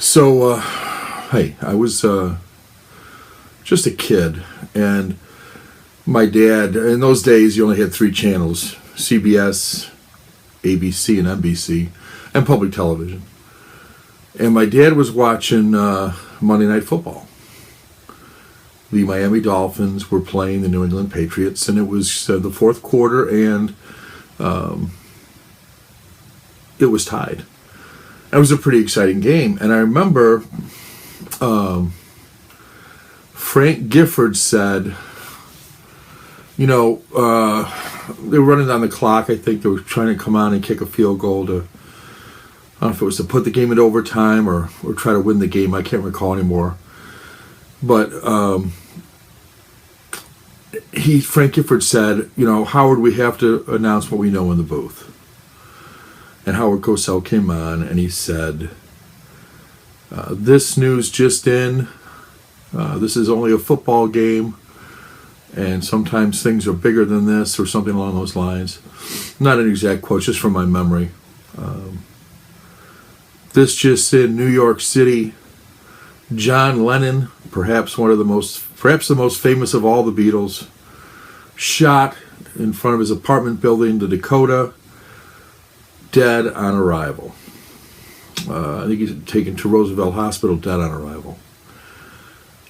So, hey, I was just a kid, and my dad, in those days, you only had three channels: CBS, ABC, and NBC, and public television. And my dad was watching Monday Night Football. The Miami Dolphins were playing the New England Patriots, and it was the fourth quarter, and it was tied. It was a pretty exciting game, and I remember Frank Gifford said, they were running down the clock. I think they were trying to come on and kick a field goal to, I don't know if it was to put the game in overtime or try to win the game. I can't recall anymore. But Frank Gifford said, Howard, we have to announce what we know in the booth. And Howard Cosell came on and he said, this news just in, this is only a football game, and sometimes things are bigger than this, or something along those lines. Not an exact quote, just from my memory. This just in, New York City, John Lennon, perhaps the most famous of all the Beatles, shot in front of his apartment building, the Dakota, dead on arrival. I think he's taken to Roosevelt Hospital, dead on arrival.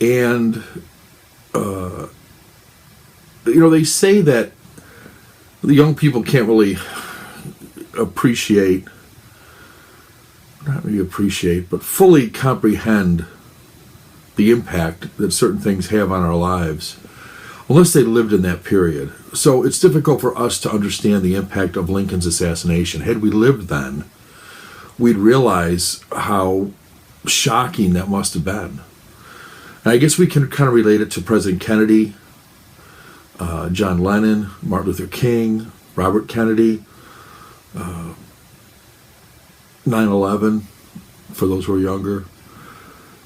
And, they say that the young people can't really but fully comprehend the impact that certain things have on our lives unless they lived in that period. So it's difficult for us to understand the impact of Lincoln's assassination. Had we lived then, we'd realize how shocking that must have been. And I guess we can kind of relate it to President Kennedy, John Lennon, Martin Luther King, Robert Kennedy, 9/11, for those who are younger.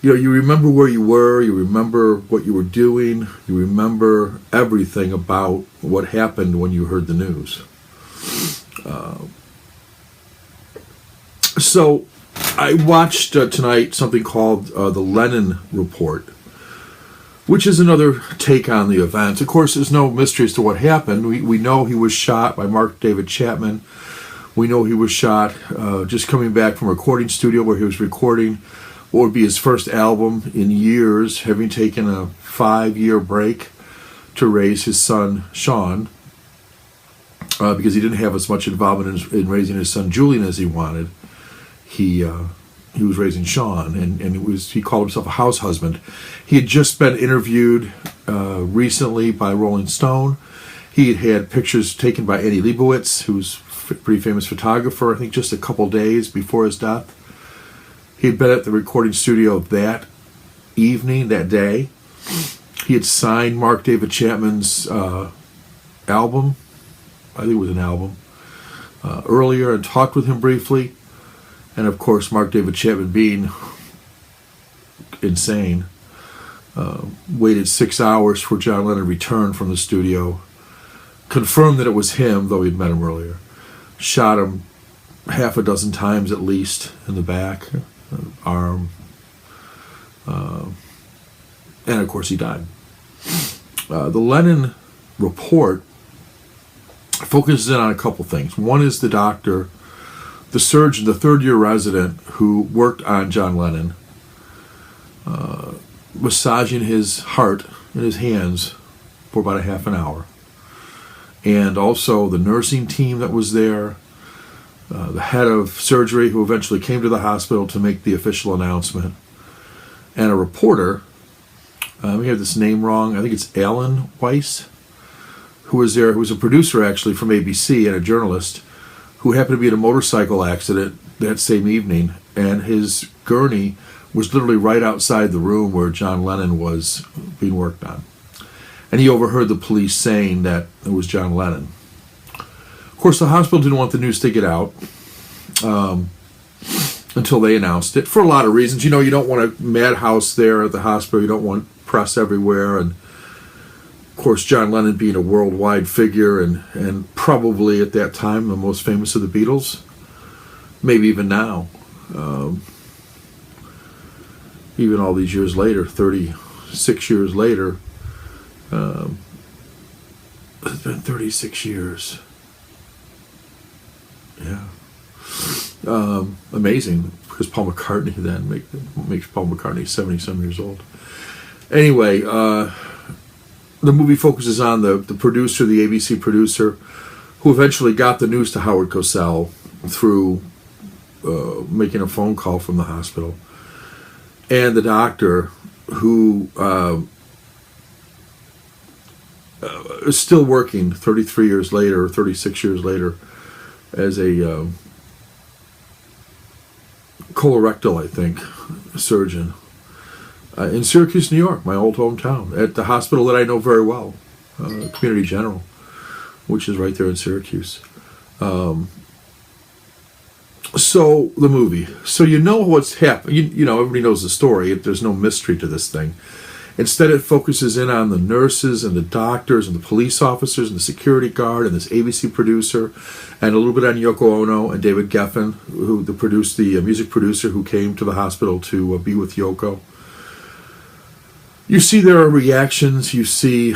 You remember where you were, you remember what you were doing, you remember everything about what happened when you heard the news. So I watched tonight something called the Lennon Report, which is another take on the event. Of course, there's no mystery as to what happened. We know he was shot by Mark David Chapman. We know he was shot just coming back from a recording studio where he was recording what would be his first album in years, having taken a 5-year break to raise his son, Sean, because he didn't have as much involvement in raising his son, Julian, as he wanted. He was raising Sean, and he called himself a house husband. He had just been interviewed recently by Rolling Stone. He had pictures taken by Annie Leibovitz, who's a pretty famous photographer, I think just a couple days before his death. He had been at the recording studio that day. He had signed Mark David Chapman's album, I think it was an album, earlier, and talked with him briefly. And of course, Mark David Chapman, being insane, waited 6 hours for John Lennon to return from the studio, confirmed that it was him, though he'd met him earlier, shot him half a dozen times at least in the back, arm, and of course he died. The Lennon Report focuses in on a couple things. One is the doctor, the surgeon, the third-year resident who worked on John Lennon, massaging his heart in his hands for about a half an hour. And also the nursing team that was there, the head of surgery who eventually came to the hospital to make the official announcement, and a reporter, we have this name wrong, I think it's Alan Weiss, who was there, who was a producer actually from ABC and a journalist, who happened to be in a motorcycle accident that same evening, and his gurney was literally right outside the room where John Lennon was being worked on. And he overheard the police saying that it was John Lennon. Of course, the hospital didn't want the news to get out until they announced it, for a lot of reasons. You don't want a madhouse there at the hospital. You don't want press everywhere. And, of course, John Lennon being a worldwide figure and probably at that time the most famous of the Beatles, maybe even now. even all these years later, 36 years later. It's been 36 years. Yeah. Amazing, because Paul McCartney then makes Paul McCartney 70-some years old. Anyway, the movie focuses on the producer, the ABC producer, who eventually got the news to Howard Cosell through making a phone call from the hospital, and the doctor who is still working 33 years later, or 36 years later, as a colorectal, I think, surgeon in Syracuse, New York, my old hometown, at the hospital that I know very well, Community General, which is right there in Syracuse. So the movie. So you know what's happened. You know, everybody knows the story. There's no mystery to this thing. Instead, it focuses in on the nurses and the doctors and the police officers and the security guard and this ABC producer, and a little bit on Yoko Ono and David Geffen, who the music producer who came to the hospital to be with Yoko. You see their reactions. You see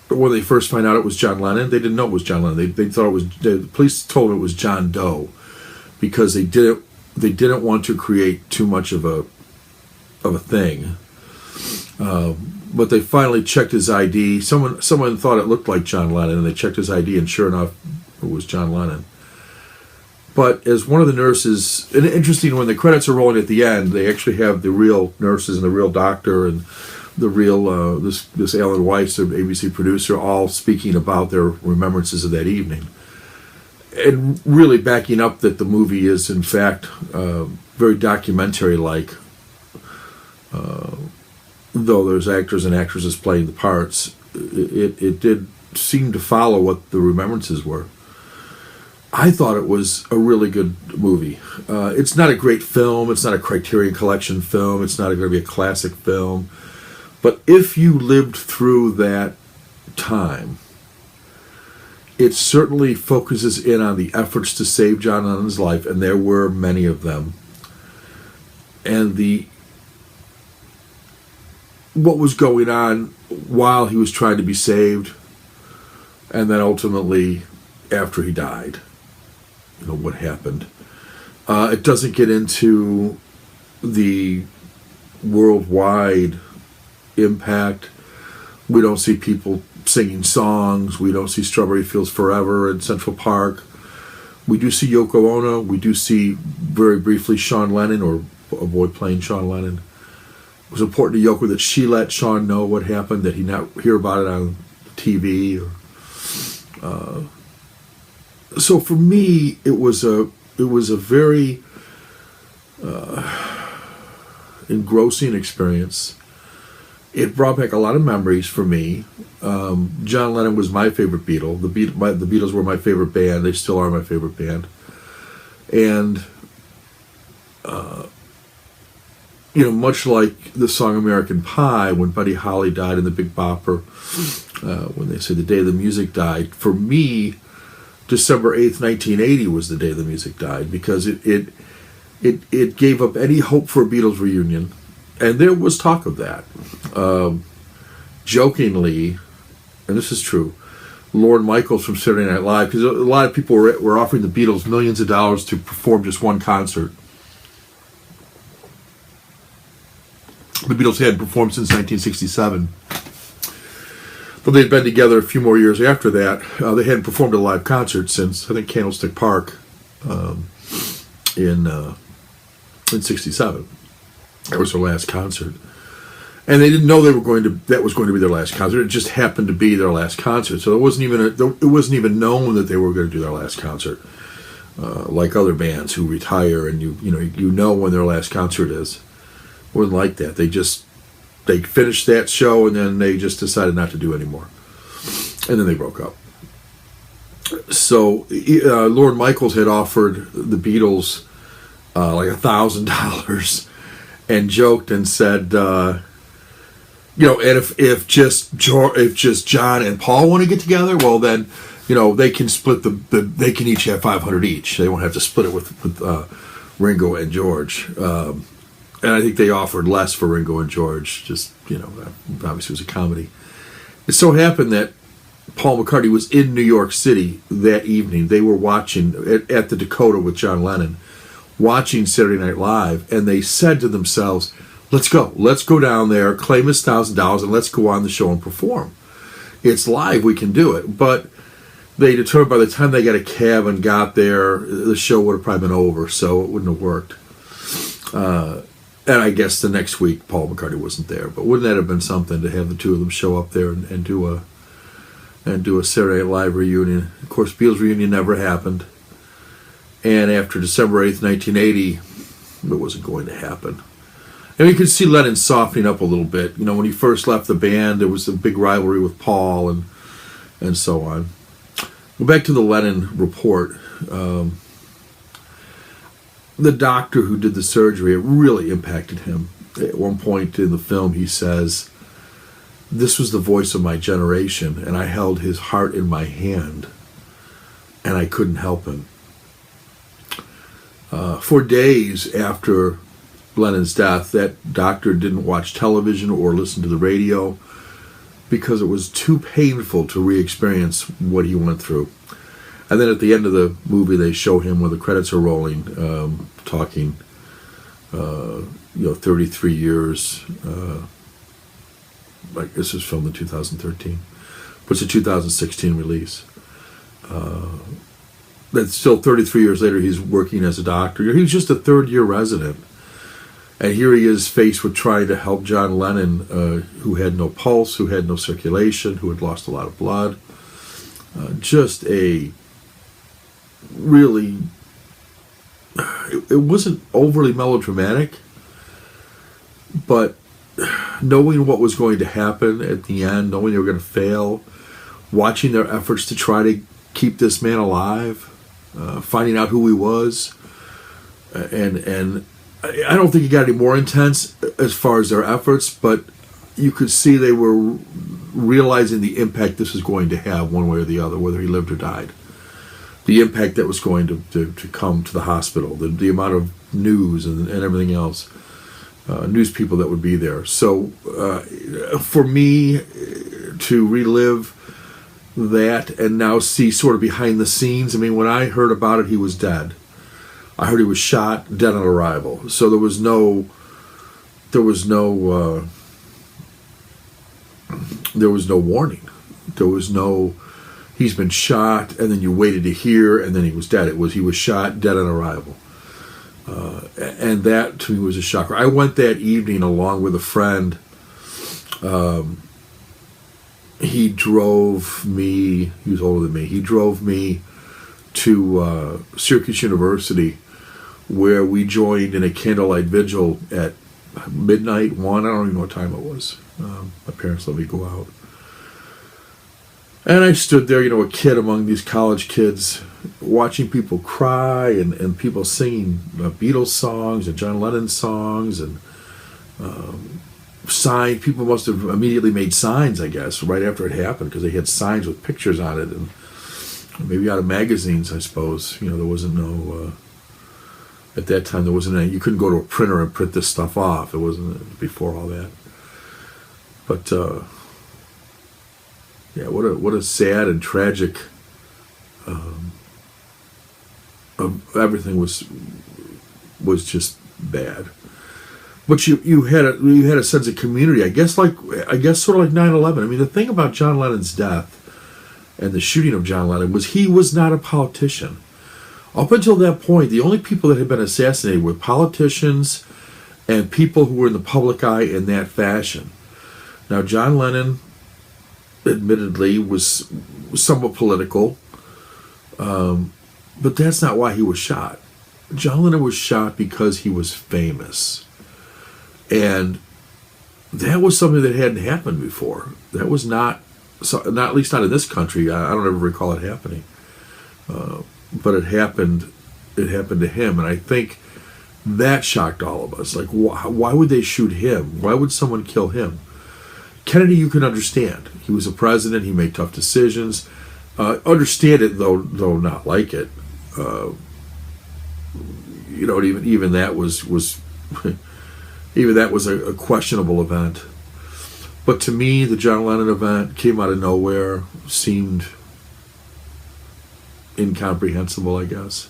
when they first find out it was John Lennon, they didn't know it was John Lennon. They thought it was, the police told them it was John Doe, because they didn't want to create too much of a thing. But they finally checked his ID. Someone thought it looked like John Lennon, and they checked his ID, and sure enough, it was John Lennon. But as one of the nurses, and interesting, when the credits are rolling at the end, they actually have the real nurses and the real doctor and the real this Alan Weiss, the ABC producer, all speaking about their remembrances of that evening, and really backing up that the movie is in fact very documentary-like. Though there's actors and actresses playing the parts, it did seem to follow what the remembrances were. I thought it was a really good movie. It's not a great film. It's not a Criterion Collection film. It's not going to be a classic film. But if you lived through that time, it certainly focuses in on the efforts to save John Lennon's life, and there were many of them. And what was going on while he was trying to be saved, and then ultimately after he died, what happened. It doesn't get into the worldwide impact. We don't see people singing songs. We don't see Strawberry Fields Forever in Central Park. We do see Yoko Ono. We do see very briefly Sean Lennon, or a boy playing Sean Lennon. It was important to Yoko that she let Sean know what happened, that he not hear about it on TV. So for me, it was a very engrossing experience. It brought back a lot of memories for me. John Lennon was my favorite Beatle. The Beatles were my favorite band. They still are my favorite band. And much like the song American Pie, when Buddy Holly died in the Big Bopper, when they say the day the music died, for me, December 8th, 1980 was the day the music died, because it gave up any hope for a Beatles reunion. And there was talk of that. Jokingly, and this is true, Lorne Michaels from Saturday Night Live, because a lot of people were offering the Beatles millions of dollars to perform just one concert. The Beatles hadn't performed since 1967. But they'd been together a few more years after that. They hadn't performed a live concert since, I think, Candlestick Park in 67. That was their last concert. And they didn't know that was going to be their last concert. It just happened to be their last concert. So it wasn't even known that they were going to do their last concert. Like other bands who retire, and you know when their last concert is. It wasn't like that. They finished that show, and then they just decided not to do anymore. And then they broke up. So Lorne Michaels had offered the Beatles like $1,000, and joked and said, and if just John and Paul want to get together, well then, they can split they can each have $500 each. They won't have to split it with Ringo and George. And I think they offered less for Ringo and George. Just, obviously it was a comedy. It so happened that Paul McCartney was in New York City that evening. They were watching at the Dakota with John Lennon, watching Saturday Night Live, and they said to themselves, let's go down there, claim his $1,000, and let's go on the show and perform. It's live, we can do it. But they determined by the time they got a cab and got there, the show would have probably been over, so it wouldn't have worked. And I guess the next week Paul McCartney wasn't there. But wouldn't that have been something to have the two of them show up there and do a Saturday Night Live reunion? Of course, Beatles reunion never happened. And after December 8th, 1980, it wasn't going to happen. And you could see Lennon softening up a little bit. When he first left the band, there was a big rivalry with Paul and so on. Go back to the Lennon report. The doctor who did the surgery, it really impacted him. At one point in the film, he says, "This was the voice of my generation, and I held his heart in my hand, and I couldn't help him." For days after Lennon's death, that doctor didn't watch television or listen to the radio because it was too painful to re-experience what he went through. And then at the end of the movie, they show him when the credits are rolling, talking, 33 years. Like this was filmed in 2013, but it's a 2016 release. That's still 33 years later. He's working as a doctor. He was just a third-year resident, and here he is faced with trying to help John Lennon, who had no pulse, who had no circulation, who had lost a lot of blood. Just a really, it wasn't overly melodramatic, but knowing what was going to happen at the end, knowing they were going to fail, watching their efforts to try to keep this man alive, finding out who he was, and I don't think it got any more intense as far as their efforts, but you could see they were realizing the impact this was going to have one way or the other, whether he lived or died. The impact that was going to come to the hospital, the amount of news and everything else, news people that would be there. So for me to relive that and now see sort of behind the scenes, I mean, when I heard about it, he was dead. I heard he was shot, dead on arrival. So there was no warning. There was no, he's been shot, and then you waited to hear, and then he was dead. He was shot, dead on arrival. And that, to me, was a shocker. I went that evening along with a friend. He drove me, he was older than me, he drove me to Syracuse University, where we joined in a candlelight vigil at midnight, 1, I don't even know what time it was. My parents let me go out. And I stood there, a kid among these college kids, watching people cry and people singing Beatles songs and John Lennon songs and signs. People must have immediately made signs, I guess, right after it happened, because they had signs with pictures on it, and maybe out of magazines, I suppose. There wasn't no, at that time, there wasn't any, you couldn't go to a printer and print this stuff off. It wasn't before all that. But, yeah, what a sad and tragic, everything was just bad. But you had a sense of community, I guess sort of like 9/11. I mean, the thing about John Lennon's death and the shooting of John Lennon was he was not a politician. Up until that point, the only people that had been assassinated were politicians and people who were in the public eye in that fashion. Now, John Lennon, admittedly, was somewhat political, but that's not why he was shot. John Lennon was shot because he was famous. And that was something that hadn't happened before. That was not at least not in this country. I don't ever recall it happening. But it happened to him. And I think that shocked all of us. Like, why would they shoot him? Why would someone kill him? Kennedy, you can understand. He was a president. He made tough decisions. Understand it, though not like it. Even that was even that was a questionable event. But to me, the John Lennon event came out of nowhere, seemed incomprehensible, I guess.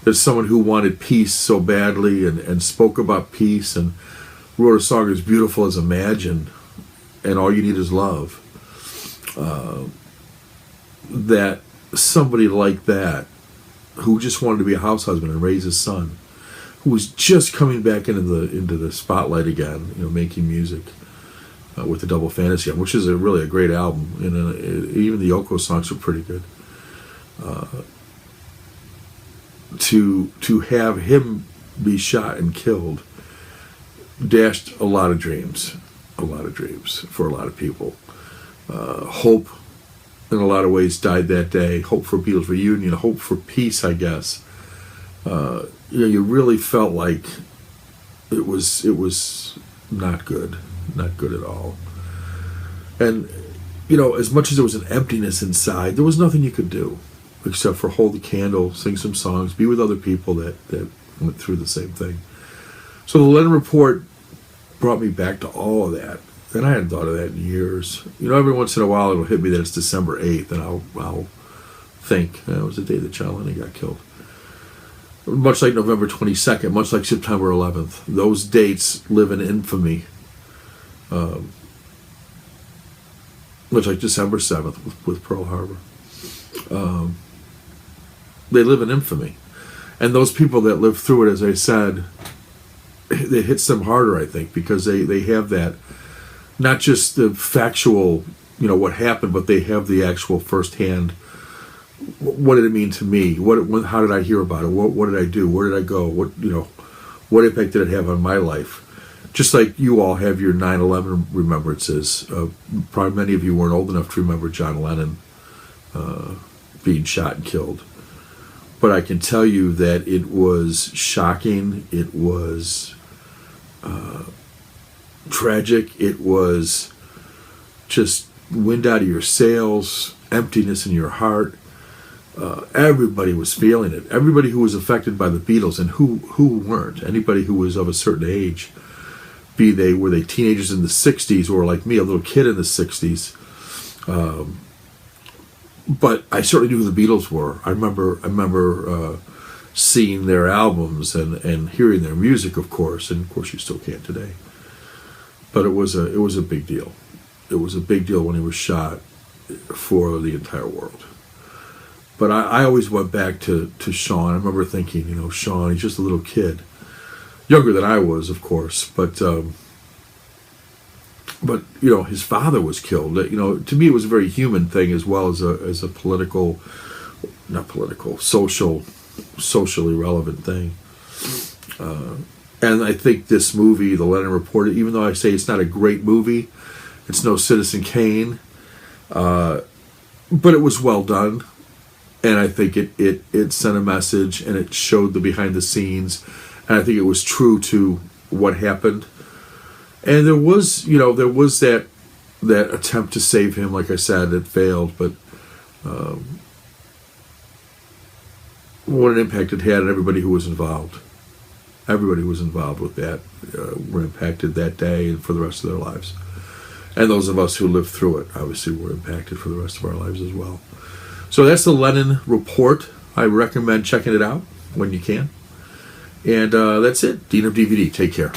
There's someone who wanted peace so badly and spoke about peace and wrote a song as beautiful as Imagine and All You Need Is Love. That somebody like that, who just wanted to be a house husband and raise his son, who was just coming back into the spotlight again, making music with the Double Fantasy album, which is really a great album, and even the Yoko songs are pretty good. To have him be shot and killed dashed a lot of dreams for a lot of people. Hope, in a lot of ways, died that day. Hope for Beatles reunion, hope for peace, I guess. You really felt like it was not good at all. And as much as there was an emptiness inside, there was nothing you could do except for hold the candle, sing some songs, be with other people that went through the same thing. So the Lennon Report brought me back to all of that. And I hadn't thought of that in years. Every once in a while it'll hit me that it's December 8th, and I'll think, it was the day that John Lennon got killed. Much like November 22nd, much like September 11th. Those dates live in infamy. Much like December 7th with Pearl Harbor. They live in infamy. And those people that live through it, as I said, it hits them harder, I think, because they have that, not just the factual, what happened, but they have the actual firsthand, what did it mean to me? How did I hear about it? What did I do? Where did I go? What impact did it have on my life? Just like you all have your 9/11 remembrances. Probably many of you weren't old enough to remember John Lennon being shot and killed. But I can tell you that it was shocking. It was tragic. It was just wind out of your sails, emptiness in your heart. Everybody was feeling it. Everybody who was affected by the Beatles, and who weren't. Anybody who was of a certain age, were they teenagers in the 60s or like me, a little kid in the 60s. But I certainly knew who the Beatles were. I remember seeing their albums and hearing their music, of course, and of course you still can't today. But it was a big deal. It was a big deal when he was shot for the entire world. But I always went back to Sean. I remember thinking, Sean, he's just a little kid, younger than I was, of course. But his father was killed. To me, it was a very human thing as well as a political, not political, socially relevant thing. And I think this movie, The Lennon Report, even though I say it's not a great movie, it's no Citizen Kane, but it was well done. And I think it sent a message, and it showed the behind the scenes, and I think it was true to what happened. And there was that attempt to save him. Like I said, it failed, but what an impact it had on everybody who was involved. Everybody who was involved with that were impacted that day and for the rest of their lives. And those of us who lived through it, obviously, were impacted for the rest of our lives as well. So that's the Lennon Report. I recommend checking it out when you can. And that's it. Dean of DVD. Take care.